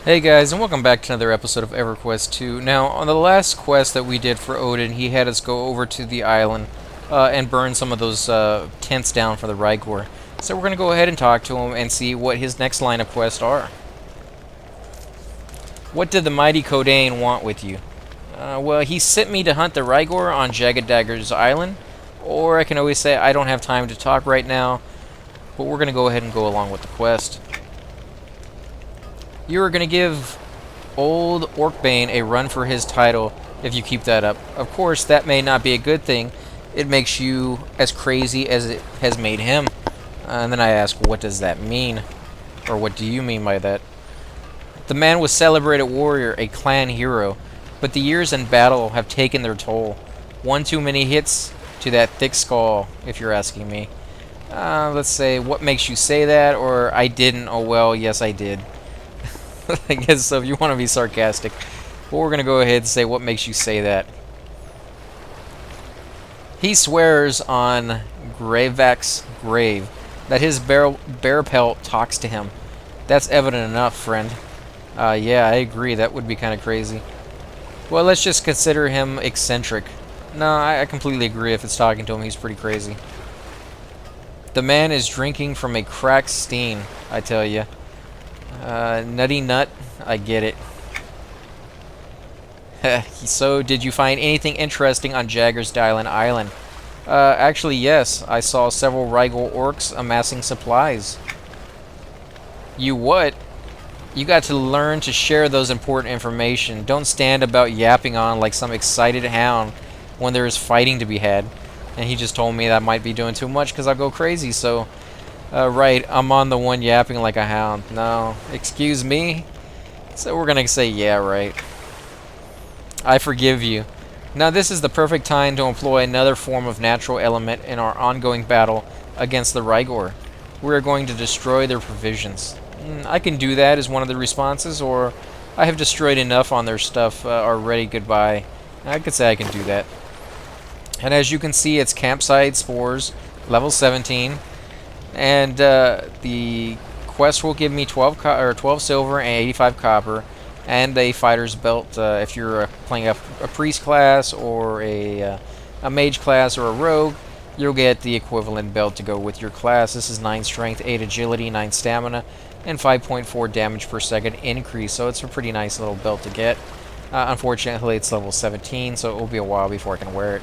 Hey guys, and welcome back to another episode of EverQuest 2. Now, on the last quest that we did for Odin, he had us go over to the island and burn some of those tents down for the Rygor. So we're going to go ahead and talk to him and see what his next line of quests are. What did the mighty Kodane want with you? Well, he sent me to hunt the Rygor on Jagged Dagger's island, or I can always say I don't have time to talk right now, but we're going to go ahead and go along with the quest. You are going to give old Orcbane a run for his title if you keep that up. Of course, that may not be a good thing. It makes you as crazy as it has made him. And then I ask, what does that mean? Or what do you mean by that? The man was celebrated warrior, a clan hero, but the years in battle have taken their toll. One too many hits to that thick skull, if you're asking me. Let's say, what makes you say that? Or, I didn't. Oh well, yes I did. I guess so, if you want to be sarcastic. But we're going to go ahead and say, what makes you say that? He swears on Gravak's grave that his bear pelt talks to him. That's evident enough, friend. Yeah, I agree. That would be kind of crazy. Well, let's just consider him eccentric. No, I completely agree. If it's talking to him, he's pretty crazy. The man is drinking from a cracked stein, I tell you. Nutty nut, I get it. So, did you find anything interesting on Jagger's Dylan Island? Actually, yes. I saw several Rygor orcs amassing supplies. You what? You got to learn to share those important information. Don't stand about yapping on like some excited hound when there is fighting to be had. And he just told me that I might be doing too much because I'll go crazy, so... right, I'm on the one yapping like a hound. No, excuse me? So we're gonna say, yeah, right. I forgive you. Now this is the perfect time to employ another form of natural element in our ongoing battle against the Rygor. We are going to destroy their provisions. I can do that as one of the responses, or I have destroyed enough on their stuff already, goodbye. I could say I can do that. And as you can see, it's Campside Spores, level 17. And the quest will give me 12 silver and 85 copper, and a fighter's belt. If you're playing a priest class or a mage class or a rogue, you'll get the equivalent belt to go with your class. This is 9 strength, 8 agility, 9 stamina, and 5.4 damage per second increase. So it's a pretty nice little belt to get. Unfortunately, it's level 17, so it will be a while before I can wear it.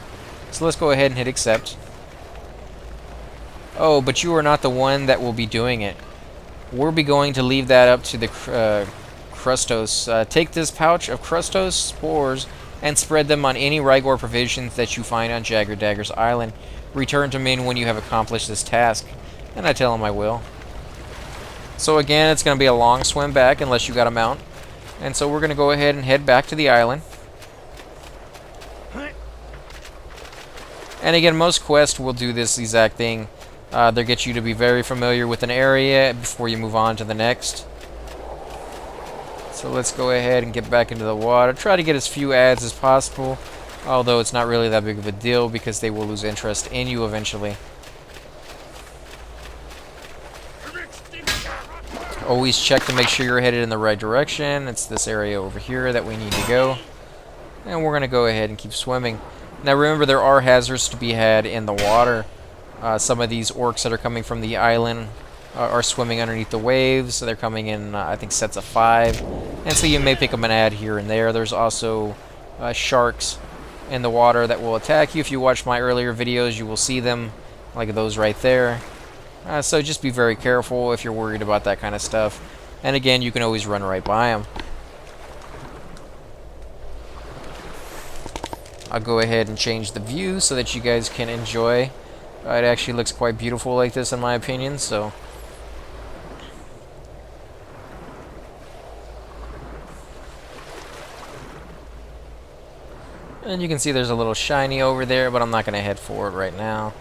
So let's go ahead and hit accept. Oh, but you are not the one that will be doing it. We'll be going to leave that up to the Crustos. Take this pouch of Crustos spores and spread them on any Rygor provisions that you find on Jagged Dagger's island. Return to me when you have accomplished this task. And I tell him I will. So again, it's going to be a long swim back unless you got a mount. And so we're going to go ahead and head back to the island. And again, most quests will do this exact thing. They'll get you to be very familiar with an area before you move on to the next. So let's go ahead and get back into the water. Try to get as few ads as possible, although it's not really that big of a deal because they will lose interest in you eventually. Always check to make sure you're headed in the right direction. It's this area over here that we need to go. And we're going to go ahead and keep swimming. Now remember, there are hazards to be had in the water. Some of these orcs that are coming from the island are swimming underneath the waves. So they're coming in, I think, sets of 5. And so you may pick up an ad here and there. There's also sharks in the water that will attack you. If you watch my earlier videos, you will see them, like those right there. So just be very careful if you're worried about that kind of stuff. And again, you can always run right by them. I'll go ahead and change the view so that you guys can enjoy. It actually looks quite beautiful like this in my opinion, so... And you can see there's a little shiny over there, but I'm not going to head for it right now.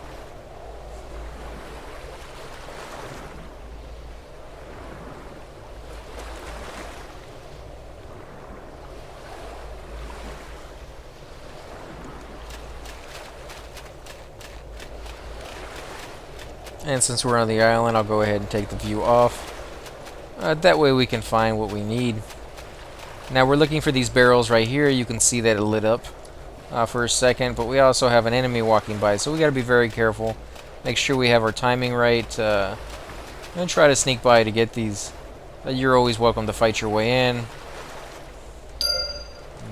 And since we're on the island, I'll go ahead and take the view off. That way we can find what we need. Now we're looking for these barrels right here. You can see that it lit up for a second, but we also have an enemy walking by, so we got to be very careful. Make sure we have our timing right, and try to sneak by to get these. You're always welcome to fight your way in.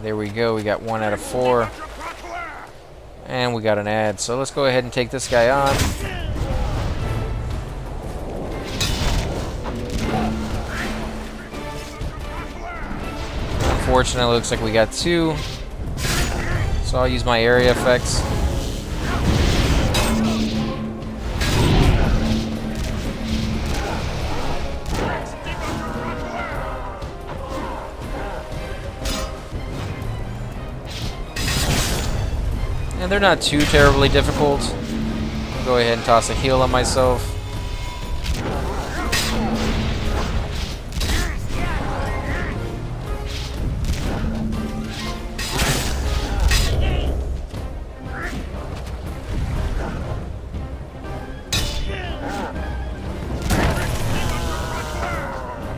There we go, we got 1 out of 4. And we got an ad, so let's go ahead and take this guy on. Unfortunately, it looks like we got 2. So I'll use my area effects. And they're not too terribly difficult. I'll go ahead and toss a heal on myself.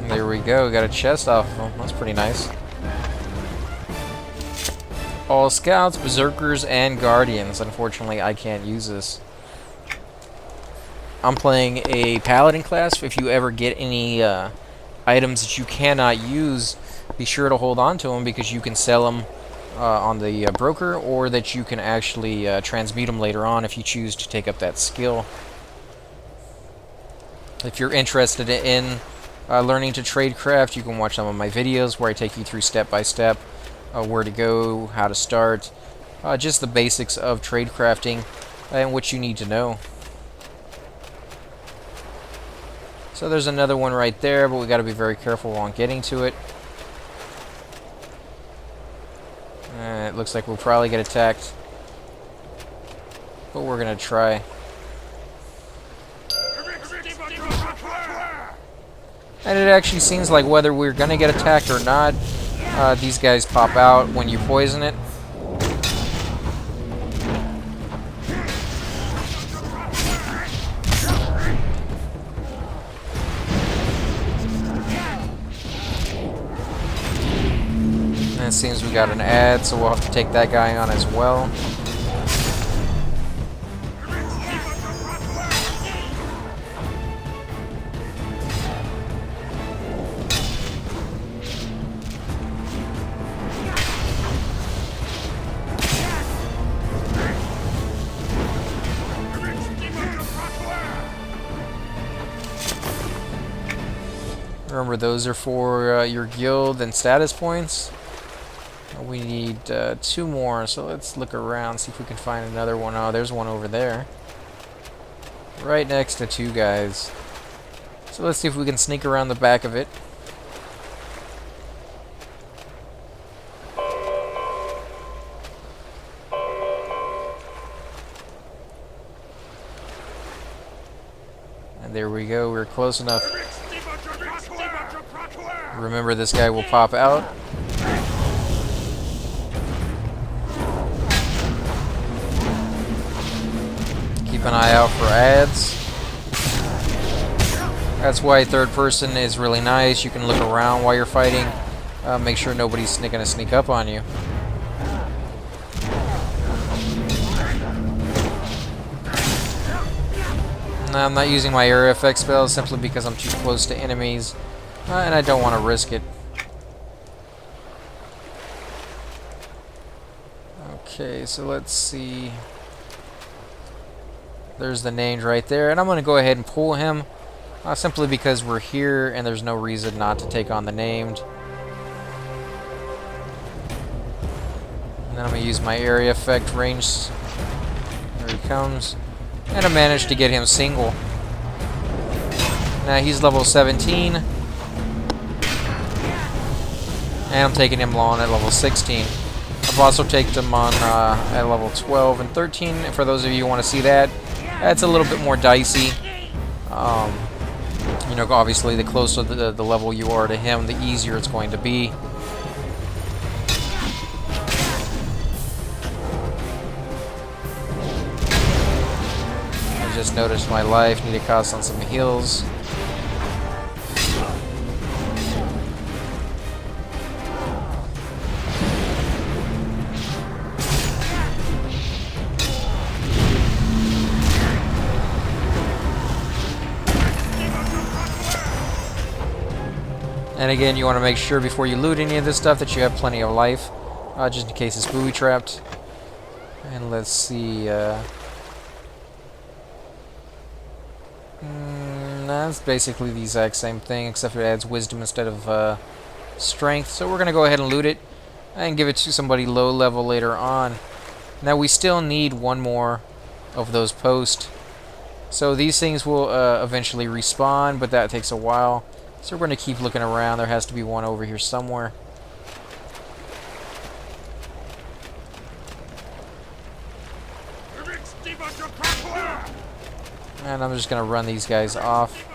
There we go, got a chest off of him. That's pretty nice. All scouts, berserkers, and guardians. Unfortunately, I can't use this. I'm playing a paladin class. If you ever get any items that you cannot use, be sure to hold on to them, because you can sell them on the broker, or that you can actually transmute them later on if you choose to take up that skill. If you're interested in learning to tradecraft, you can watch some of my videos where I take you through step by step where to go, how to start, just the basics of tradecrafting and what you need to know. So there's another one right there, but we got to be very careful on getting to it. It looks like we'll probably get attacked, but we're gonna try. And it actually seems like whether we're gonna get attacked or not, these guys pop out when you poison it. And it seems we got an ad, so we'll have to take that guy on as well. Remember, those are for your guild and status points. We need 2 more, so let's look around, see if we can find another one. Oh, there's one over there. Right next to 2 guys. So let's see if we can sneak around the back of it. And there we go, we're close enough. Remember, this guy will pop out. Keep an eye out for ads. That's why third person is really nice. You can look around while you're fighting. Make sure nobody's gonna sneak up on you. Now, I'm not using my area effect spell simply because I'm too close to enemies. And I don't want to risk it. Okay, so let's see. There's the named right there. And I'm going to go ahead and pull him. Simply because we're here and there's no reason not to take on the named. And then I'm going to use my area effect range. There he comes. And I managed to get him single. Now he's level 17. And I'm taking him on at level 16. I've also taken him on at level 12 and 13. And for those of you who want to see that, that's a little bit more dicey. You know, obviously, the closer the level you are to him, the easier it's going to be. I just noticed my life. Need to cost on some heals. And again, you want to make sure before you loot any of this stuff that you have plenty of life, just in case it's booby-trapped. And let's see, that's basically the exact same thing, except it adds wisdom instead of strength. So we're going to go ahead and loot it and give it to somebody low level later on. Now we still need one more of those posts. So these things will eventually respawn, but that takes a while. So we're going to keep looking around. There has to be one over here somewhere. And I'm just going to run these guys off.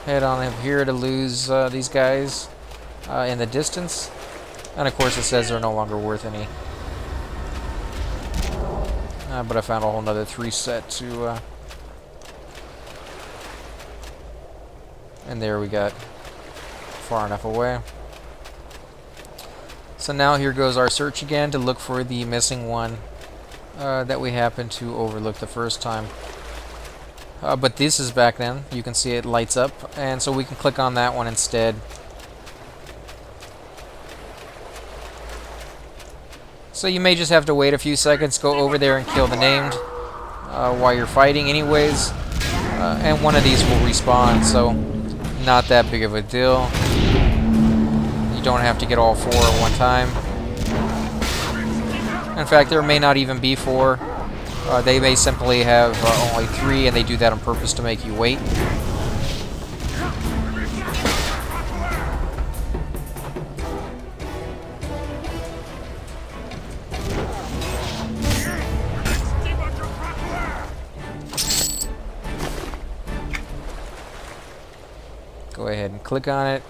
Head on up here to lose these guys in the distance. And of course it says they're no longer worth any. But I found a whole nother 3 set to... and there we got far enough away. So now here goes our search again to look for the missing one that we happened to overlook the first time. But this is back then. You can see it lights up, and so we can click on that one instead. So you may just have to wait a few seconds, go over there and kill the named while you're fighting anyways. And one of these will respawn, so not that big of a deal. You don't have to get all 4 at one time. In fact, there may not even be 4. They may simply have only 3, and they do that on purpose to make you wait. Go ahead and click on it.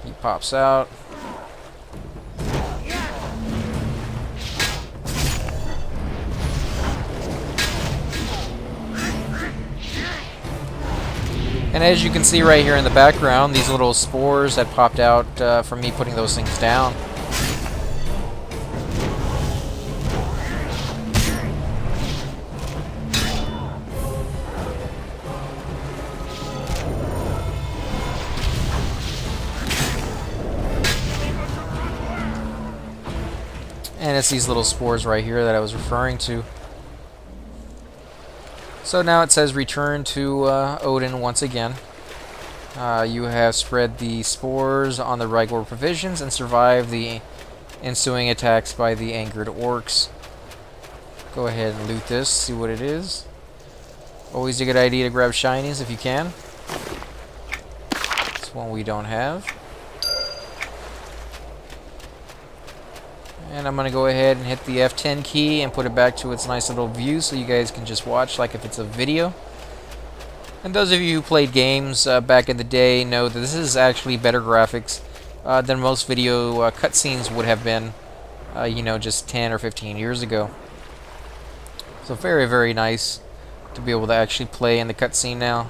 He pops out. And as you can see right here in the background, these little spores that popped out from me putting those things down. And it's these little spores right here that I was referring to. So now it says return to Odin once again. You have spread the spores on the Rigor provisions and survived the ensuing attacks by the angered orcs. Go ahead and loot this, see what it is. Always a good idea to grab shinies if you can. This one we don't have. And I'm going to go ahead and hit the F10 key and put it back to its nice little view so you guys can just watch like if it's a video. And those of you who played games back in the day know that this is actually better graphics than most video cutscenes would have been, you know, just 10 or 15 years ago. So very, very nice to be able to actually play in the cutscene now.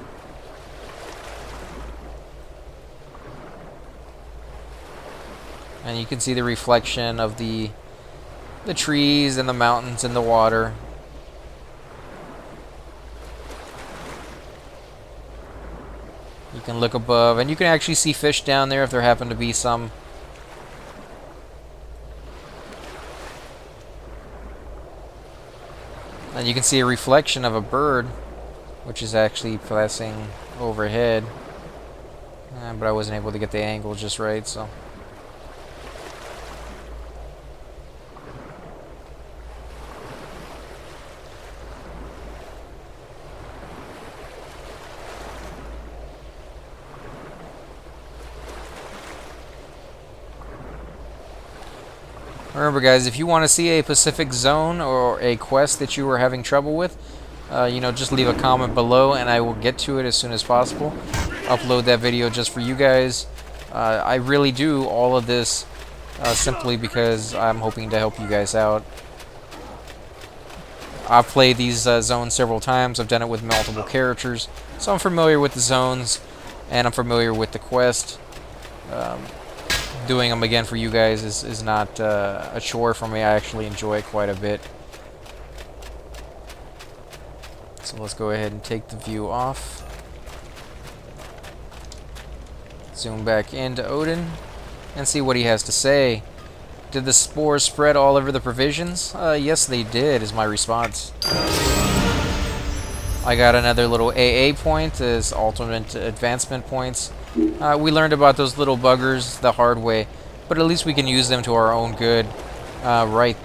And you can see the reflection of the trees and the mountains and the water. You can look above, and you can actually see fish down there if there happen to be some. And you can see a reflection of a bird, which is actually passing overhead. But I wasn't able to get the angle just right, so... Remember guys, if you want to see a Pacific Zone or a quest that you are having trouble with, you know, just leave a comment below and I will get to it as soon as possible. Upload that video just for you guys. I really do all of this simply because I'm hoping to help you guys out. I've played these zones several times. I've done it with multiple characters, so I'm familiar with the zones and I'm familiar with the quest. doing them again for you guys is not a chore for me. I actually enjoy it quite a bit. So let's go ahead and take the view off. Zoom back into Odin and see what he has to say. Did the spores spread all over the provisions? Yes, they did, is my response. I got another little AA point as alternate advancement points. We learned about those little buggers the hard way, but at least we can use them to our own good. Right.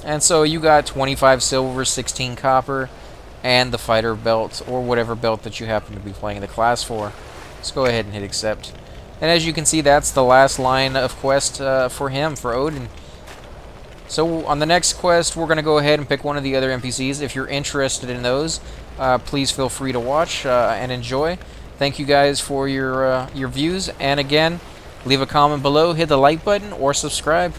And so you got 25 silver, 16 copper, and the fighter belt, or whatever belt that you happen to be playing the class for. Let's go ahead and hit accept. And as you can see, that's the last line of quest for him, for Odin. So on the next quest, we're going to go ahead and pick one of the other NPCs. If you're interested in those, please feel free to watch and enjoy. Thank you guys for your views. And again, leave a comment below, hit the like button, or subscribe.